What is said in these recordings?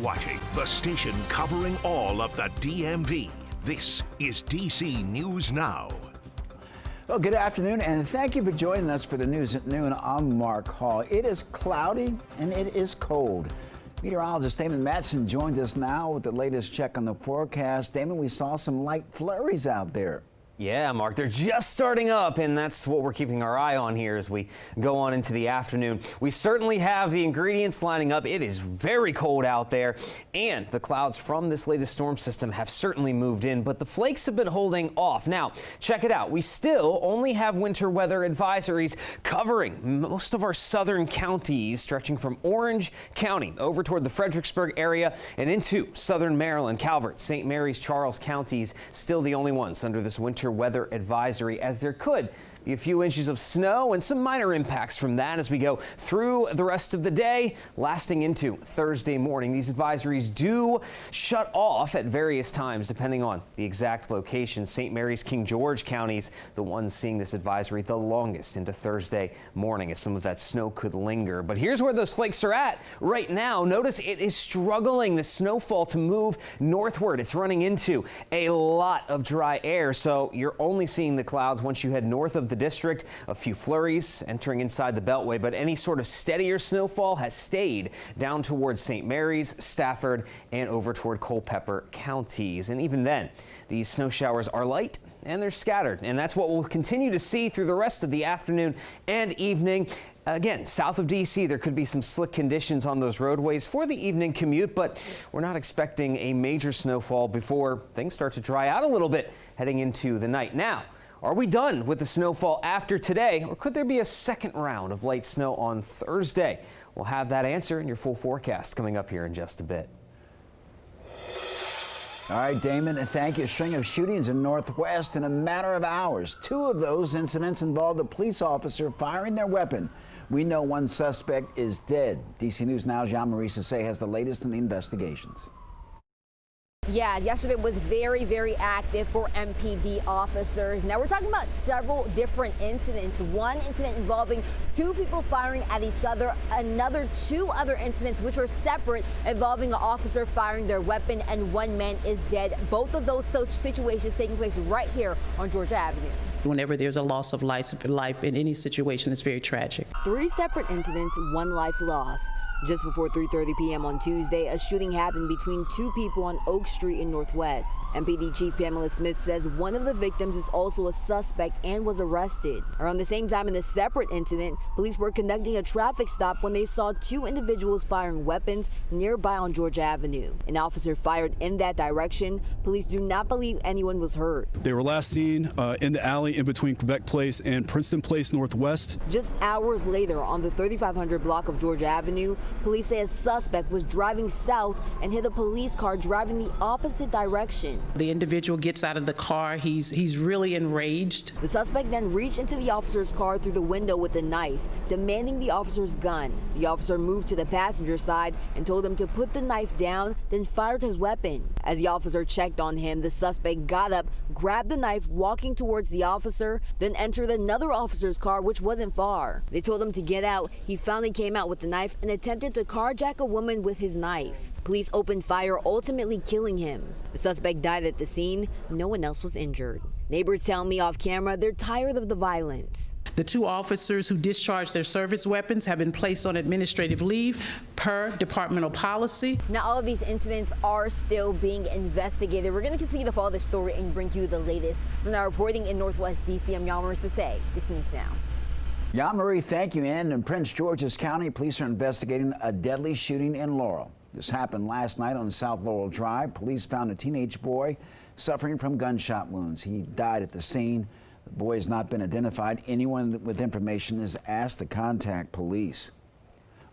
watching the station covering all of the DMV. This is DC News Now. Well, good afternoon, and thank you for joining us for the news at noon. I'm Mark Hall. It is cloudy and it is cold. Meteorologist Damon Matson joins us now with the latest check on the forecast. Damon, we saw some light flurries out there. Yeah, Mark, they're just starting up, and that's what we're keeping our eye on here as we go on into the afternoon. We certainly have the ingredients lining up. It is very cold out there, and the clouds from this latest storm system have certainly moved in, but the flakes have been holding off. Now, check it out. We still only have winter weather advisories covering most of our southern counties, stretching from Orange County over toward the Fredericksburg area and into southern Maryland, Calvert, St. Mary's, Charles counties, still the only ones under this winter weather advisory, as there could be a few inches of snow and some minor impacts from that as we go through the rest of the day, lasting into Thursday morning. These advisories do shut off at various times depending on the exact location. St. Mary's, King George counties, the ones seeing this advisory the longest into Thursday morning, as some of that snow could linger. But here's where those flakes are at right now. Notice it is struggling, the snowfall, to move northward. It's running into a lot of dry air, so you're only seeing the clouds once you head north of the district. A few flurries entering inside the Beltway, but any sort of steadier snowfall has stayed down towards St. Mary's, Stafford, and over toward Culpeper counties. And even then, these snow showers are light and they're scattered, and that's what we'll continue to see through the rest of the afternoon and evening. Again, south of D.C., there could be some slick conditions on those roadways for the evening commute, but we're not expecting a major snowfall before things start to dry out a little bit heading into the night. Now, are we done with the snowfall after today, or could there be a second round of light snow on Thursday? We'll have that answer in your full forecast coming up here in just a bit. All right, Damon, and thank you. A string of shootings in Northwest in a matter of hours. Two of those incidents involved a police officer firing their weapon. We know one suspect is dead. DC News Now's Jean-Marie Sisse has the latest in the investigations. Yeah, yesterday was very, very active for MPD officers. Now we're talking about several different incidents. One incident involving two people firing at each other, two other incidents which were separate involving an officer firing their weapon, and one man is dead. Both of those situations taking place right here on Georgia Avenue. Whenever there's a loss of life in any situation, it's very tragic. Three separate incidents, one life lost. Just before 3:30 p.m. on Tuesday, a shooting happened between two people on Oak Street in Northwest. MPD Chief Pamela Smith says one of the victims is also a suspect and was arrested. Around the same time in the separate incident, police were conducting a traffic stop when they saw two individuals firing weapons nearby on Georgia Avenue. An officer fired in that direction. Police do not believe anyone was hurt. They were last seen in the alley in between Quebec Place and Princeton Place Northwest. Just hours later on the 3500 block of Georgia Avenue, police say a suspect was driving south and hit a police car driving the opposite direction. The individual gets out of the car. He's really enraged. The suspect then reached into the officer's car through the window with a knife, demanding the officer's gun. The officer moved to the passenger side and told him to put the knife down, then fired his weapon. As the officer checked on him, the suspect got up, grabbed the knife, walking towards the officer, then entered another officer's car, which wasn't far. They told him to get out. He finally came out with the knife and attempted to carjack a woman with his knife. Police opened fire, ultimately killing him. The suspect died at the scene. No one else was injured. Neighbors tell me off camera they're tired of the violence. The two officers who discharged their service weapons have been placed on administrative leave per departmental policy. Now, all of these incidents are still being investigated. We're going to continue to follow this story and bring you the latest. From now reporting in Northwest DC, I'm Jean-Marie Sisse. This News Now. Jean-Marie, thank you. And in Prince George's County, police are investigating a deadly shooting in Laurel. This happened last night on South Laurel Drive. Police found a teenage boy suffering from gunshot wounds. He died at the scene. The boy has not been identified. Anyone with information is asked to contact police.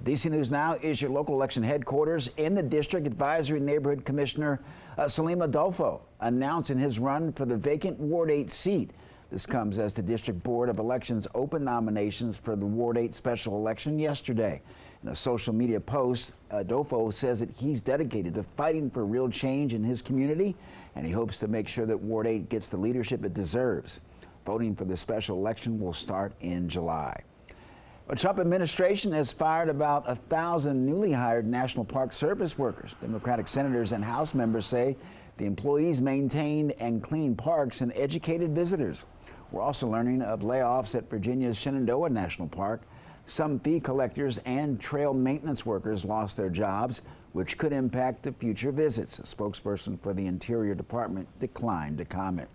DC News Now is your local election headquarters. In the district, Advisory Neighborhood Commissioner Salim Adolfo announcing his run for the vacant Ward 8 seat. This comes as the District Board of Elections opened nominations for the Ward 8 special election yesterday. In a social media post, Adolfo says that he's dedicated to fighting for real change in his community, and he hopes to make sure that Ward 8 gets the leadership it deserves. Voting for the special election will start in July. The Trump administration has fired about 1,000 newly hired National Park Service workers. Democratic senators and House members say the employees maintained and cleaned parks and educated visitors. We're also learning of layoffs at Virginia's Shenandoah National Park. Some fee collectors and trail maintenance workers lost their jobs, which could impact the future visits. A spokesperson for the Interior Department declined to comment.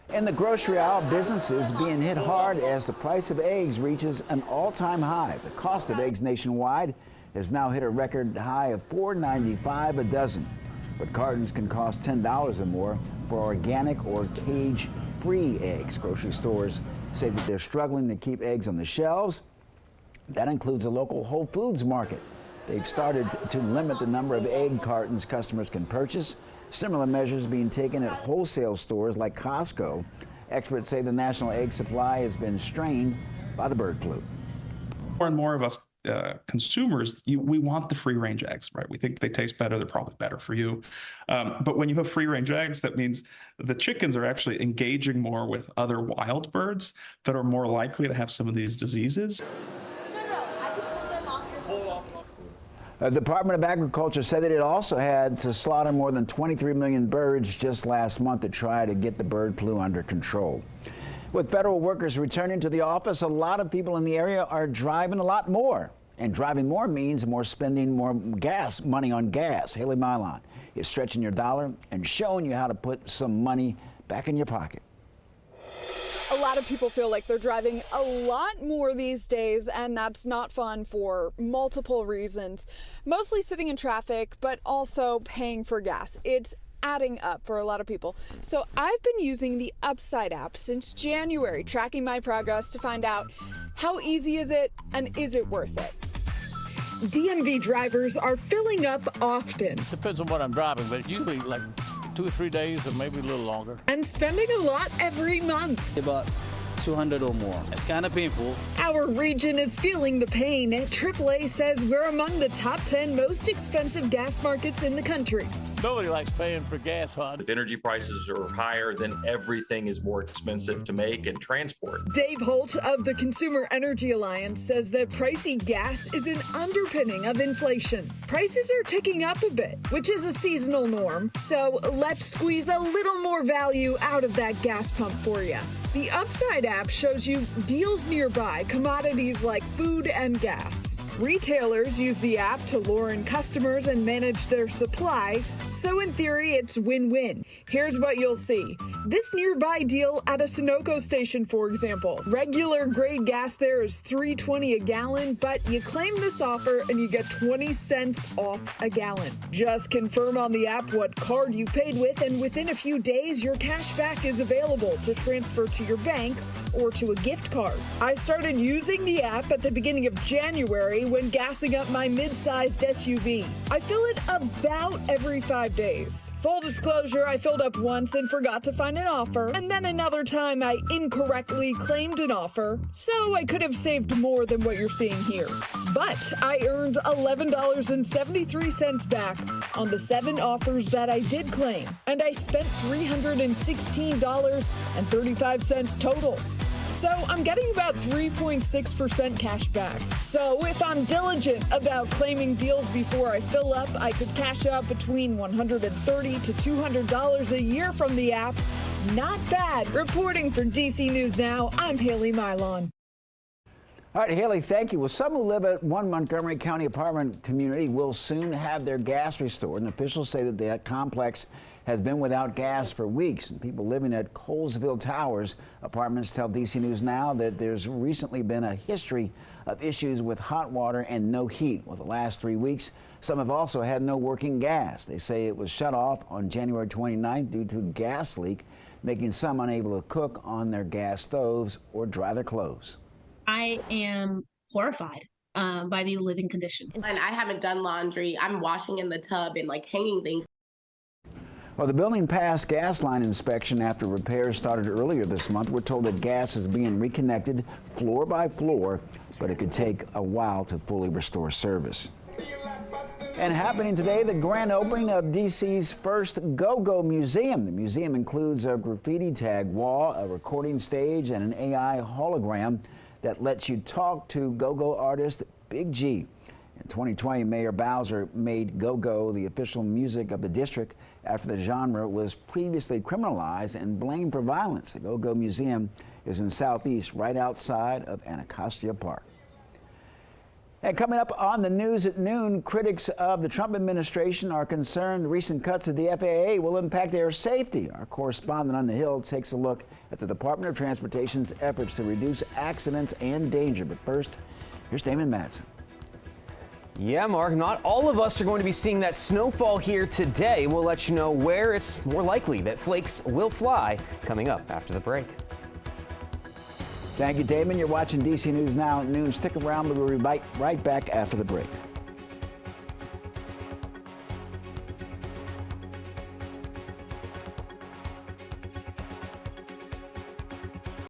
In the grocery aisle, businesses being hit hard as the price of eggs reaches an all-time high. The cost of eggs nationwide has now hit a record high of $4.95 a dozen. But cartons can cost $10 or more for organic or cage-free eggs. Grocery stores say that they're struggling to keep eggs on the shelves. That includes a local Whole Foods market. They've started to limit the number of egg cartons customers can purchase. Similar measures being taken at wholesale stores like Costco. Experts say the national egg supply has been strained by the bird flu. More and more of us consumers, we want the free-range eggs, right? We think they taste better. They're probably better for you. But when you have free-range eggs, that means the chickens are actually engaging more with other wild birds that are more likely to have some of these diseases. The Department of Agriculture said that it also had to slaughter more than 23 million birds just last month to try to get the bird flu under control. With federal workers returning to the office, a lot of people in the area are driving a lot more. And driving more means more spending more money on gas. Haley Milon is stretching your dollar and showing you how to put some money back in your pocket. A lot of people feel like they're driving a lot more these days, and that's not fun for multiple reasons. Mostly sitting in traffic, but also paying for gas. It's adding up for a lot of people. So I've been using the Upside app since January, tracking my progress to find out how easy is it and is it worth it. DMV drivers are filling up often. Depends on what I'm driving, but usually like 2 or 3 days or maybe a little longer. And spending a lot every month. About 200 or more. It's kind of painful. Our region is feeling the pain. AAA says we're among the top 10 most expensive gas markets in the country. Nobody likes paying for gas, huh? If energy prices are higher, then everything is more expensive to make and transport. Dave Holt of the Consumer Energy Alliance says that pricey gas is an underpinning of inflation. Prices are ticking up a bit, which is a seasonal norm. So let's squeeze a little more value out of that gas pump for you. The Upside app shows you deals nearby, commodities like food and gas. Retailers use the app to lure in customers and manage their supply, so in theory, it's win-win. Here's what you'll see. This nearby deal at a Sunoco station, for example. Regular grade gas there is $3.20 a gallon, but you claim this offer and you get 20 cents off a gallon. Just confirm on the app what card you paid with, and within a few days, your cash back is available to transfer to your bank or to a gift card. I started using the app at the beginning of January when gassing up my mid-sized SUV. I fill it about every 5 days. Full disclosure, I filled up once and forgot to find an offer, and then another time I incorrectly claimed an offer, so I could have saved more than what you're seeing here. But I earned $11.73 back on the 7 offers that I did claim, and I spent $316.35 total. So I'm getting about 3.6% cash back. So if I'm diligent about claiming deals before I fill up, I could cash out between $130 to $200 a year from the app. Not bad. Reporting for DC News Now, I'm Haley Milon. All right, Haley, thank you. Well, some who live at one Montgomery County apartment community will soon have their gas restored, and officials say that the complex has been without gas for weeks. And people living at Colesville Towers apartments tell DC News Now that there's recently been a history of issues with hot water and no heat. Well, the last 3 weeks, some have also had no working gas. They say it was shut off on January 29th due to a gas leak, making some unable to cook on their gas stoves or dry their clothes. I am horrified by the living conditions. And I haven't done laundry. I'm washing in the tub and like hanging things. Well, the building passed gas line inspection after repairs started earlier this month. We're told that gas is being reconnected floor by floor, but it could take a while to fully restore service. And happening today, the grand opening of DC's first Go-Go Museum. The museum includes a graffiti tag wall, a recording stage, and an AI hologram. that lets you talk to go-go artist Big G. In 2020, Mayor Bowser made go-go the official music of the district after the genre was previously criminalized and blamed for violence. The Go-Go Museum is in Southeast, right outside of Anacostia Park. And coming up on the news at noon, critics of the Trump administration are concerned recent cuts at the FAA will impact air safety. Our correspondent on the Hill takes a look at the Department of Transportation's efforts to reduce accidents and danger. But first, here's Damon Madsen. Yeah, Mark, not all of us are going to be seeing that snowfall here today. We'll let you know where it's more likely that flakes will fly coming up after the break. Thank you, Damon. You're watching DC News Now at noon. Stick around. We'll be right back after the break.